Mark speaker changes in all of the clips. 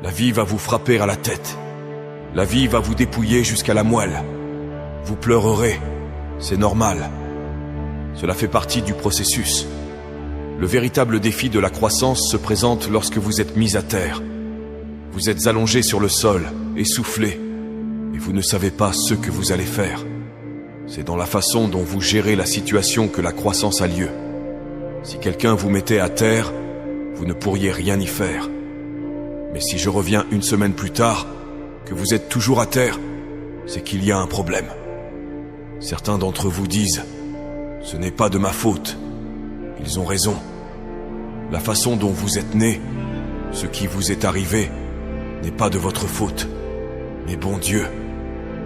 Speaker 1: La vie va vous frapper à la tête. La vie va vous dépouiller jusqu'à la moelle. Vous pleurerez, c'est normal. Cela fait partie du processus. Le véritable défi de la croissance se présente lorsque vous êtes mis à terre. Vous êtes allongé sur le sol, essoufflé, et vous ne savez pas ce que vous allez faire. C'est dans la façon dont vous gérez la situation que la croissance a lieu. Si quelqu'un vous mettait à terre, vous ne pourriez rien y faire. Mais si je reviens une semaine plus tard, que vous êtes toujours à terre, c'est qu'il y a un problème. Certains d'entre vous disent « Ce n'est pas de ma faute ». Ils ont raison. La façon dont vous êtes né, ce qui vous est arrivé, n'est pas de votre faute. Mais bon Dieu,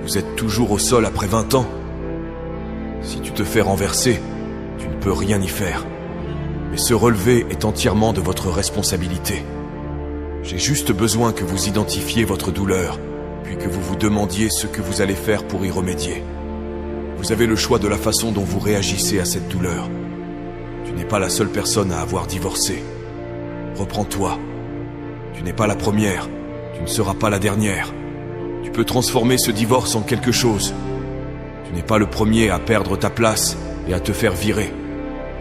Speaker 1: vous êtes toujours au sol après 20 ans. Si tu te fais renverser, tu ne peux rien y faire. Mais se relever est entièrement de votre responsabilité. J'ai juste besoin que vous identifiez votre douleur, puis que vous vous demandiez ce que vous allez faire pour y remédier. Vous avez le choix de la façon dont vous réagissez à cette douleur. Tu n'es pas la seule personne à avoir divorcé. Reprends-toi. Tu n'es pas la première, tu ne seras pas la dernière. Tu peux transformer ce divorce en quelque chose. Tu n'es pas le premier à perdre ta place et à te faire virer.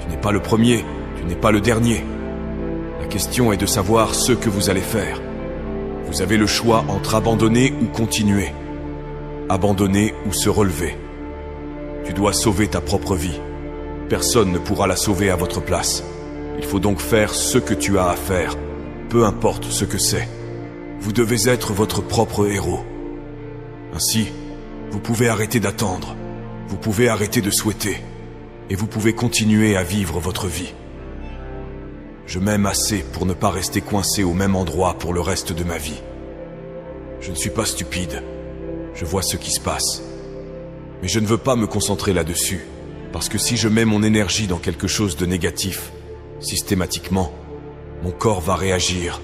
Speaker 1: Tu n'es pas le premier, tu n'es pas le dernier. La question est de savoir ce que vous allez faire. Vous avez le choix entre abandonner ou continuer. Abandonner ou se relever. Tu dois sauver ta propre vie. Personne ne pourra la sauver à votre place. Il faut donc faire ce que tu as à faire, peu importe ce que c'est. Vous devez être votre propre héros. Ainsi, vous pouvez arrêter d'attendre, vous pouvez arrêter de souhaiter, et vous pouvez continuer à vivre votre vie. Je m'aime assez pour ne pas rester coincé au même endroit pour le reste de ma vie. Je ne suis pas stupide, je vois ce qui se passe. Mais je ne veux pas me concentrer là-dessus, parce que si je mets mon énergie dans quelque chose de négatif, systématiquement, mon corps va réagir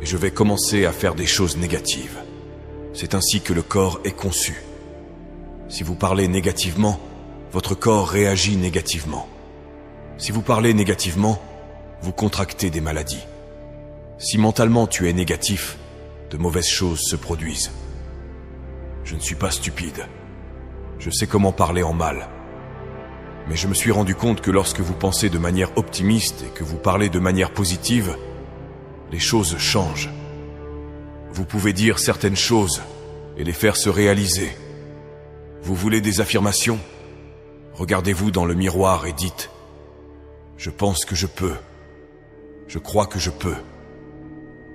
Speaker 1: et je vais commencer à faire des choses négatives. C'est ainsi que le corps est conçu. Si vous parlez négativement, votre corps réagit négativement. Si vous parlez négativement, vous contractez des maladies. Si mentalement tu es négatif, de mauvaises choses se produisent. Je ne suis pas stupide. Je sais comment parler en mal. Mais je me suis rendu compte que lorsque vous pensez de manière optimiste et que vous parlez de manière positive, les choses changent. Vous pouvez dire certaines choses et les faire se réaliser. Vous voulez des affirmations? Regardez-vous dans le miroir et dites « Je pense que je peux. Je crois que je peux.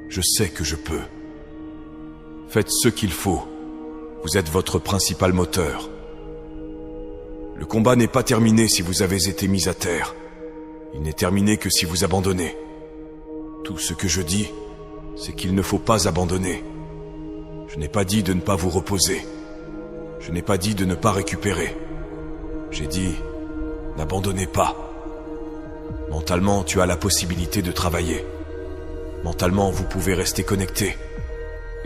Speaker 1: Je sais que je peux. » Faites ce qu'il faut. Vous êtes votre principal moteur. Le combat n'est pas terminé si vous avez été mis à terre. Il n'est terminé que si vous abandonnez. Tout ce que je dis, c'est qu'il ne faut pas abandonner. Je n'ai pas dit de ne pas vous reposer. Je n'ai pas dit de ne pas récupérer. J'ai dit, n'abandonnez pas. Mentalement, tu as la possibilité de travailler. Mentalement, vous pouvez rester connecté.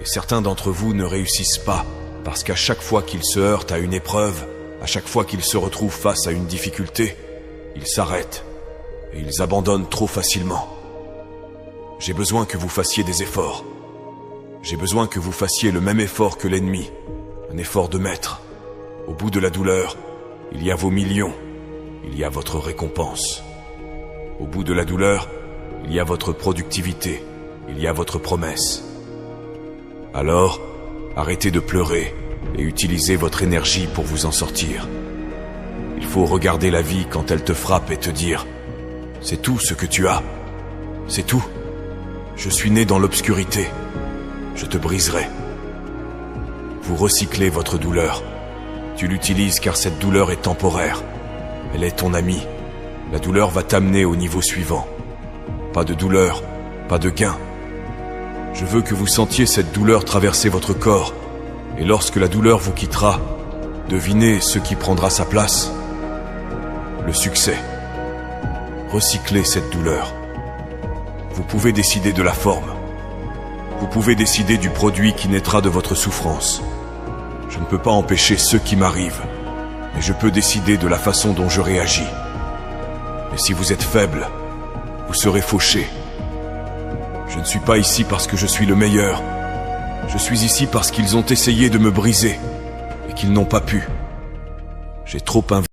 Speaker 1: Et certains d'entre vous ne réussissent pas parce qu'à chaque fois qu'ils se heurtent à une épreuve, à chaque fois qu'ils se retrouvent face à une difficulté, ils s'arrêtent et ils abandonnent trop facilement. J'ai besoin que vous fassiez des efforts. J'ai besoin que vous fassiez le même effort que l'ennemi, un effort de maître. Au bout de la douleur, il y a vos millions, il y a votre récompense. Au bout de la douleur, il y a votre productivité, il y a votre promesse. Alors, arrêtez de pleurer et utilisez votre énergie pour vous en sortir. Il faut regarder la vie quand elle te frappe et te dire « C'est tout ce que tu as. C'est tout. Je suis né dans l'obscurité. Je te briserai. » Vous recyclez votre douleur. Tu l'utilises car cette douleur est temporaire. Elle est ton amie. La douleur va t'amener au niveau suivant. Pas de douleur, pas de gain. Je veux que vous sentiez cette douleur traverser votre corps. Et lorsque la douleur vous quittera, devinez ce qui prendra sa place. Le succès. Recyclez cette douleur. Vous pouvez décider de la forme. Vous pouvez décider du produit qui naîtra de votre souffrance. Je ne peux pas empêcher ce qui m'arrive, mais je peux décider de la façon dont je réagis. Et si vous êtes faible, vous serez fauché. Je ne suis pas ici parce que je suis le meilleur, Je suis ici parce qu'ils ont essayé de me briser, et qu'ils n'ont pas pu. J'ai trop investi.